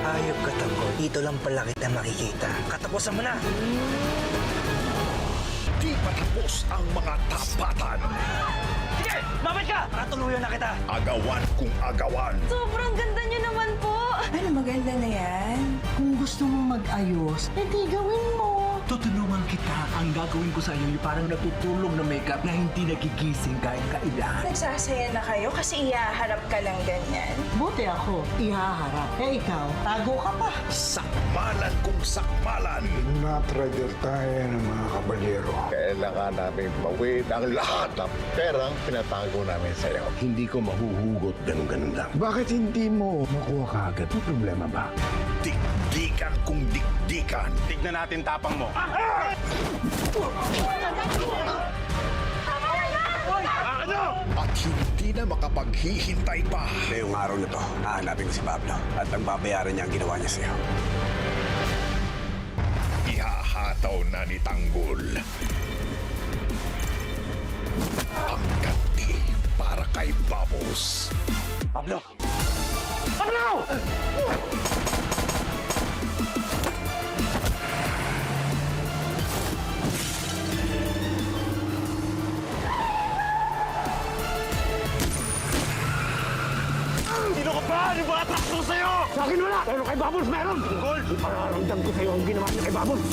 Hayop ka, Tanggol. Dito lang pala kita makikita. Katapusan mo na! Di pa tapos ang mga tapatan. Sige! Mabit ka! Katuluyan na kita! Agawan kung agawan. Sobrang ganda niyo naman po! Ano maganda na yan? Kung gusto mong mag-ayos, edi gawin mo. Tutulungan kita. Ang gagawin ko sa iyo yung parang natutulog na makeup na hindi nagigising kahit kailan. Nagsasaya na kayo kasi ihaharap ka lang ganyan. Buti ako, ihaharap. Eh ikaw, tago ka pa. Sakmalan kung sakmalan. Na-trader tayo ng mga kabalyero. Kailangan namin bawin ang lahat ng perang pinatago namin sa iyo. Hindi ko mahuhugot ganun-ganun lang. Bakit hindi mo makuha ka agad? May problema ba? Dikdikan kung dikdikan. Tignan natin tapang mo. At hindi na makapaghihintay pa. Ngayong araw na to, hahanapin ko si Pablo at ang babayaran niya ang ginawa niya sa'yo. Ihahataw na ni Tanggol ang ganti para kay Bubbles. Pablo! Pablo! Sino ka ba? Ano ba atrakto sa'yo? Sa akin wala! Pero kay Bubbles meron! Tungkol! Pararamdam ko sa'yo ang ginawa niya kay Bubbles.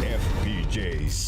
FPJ's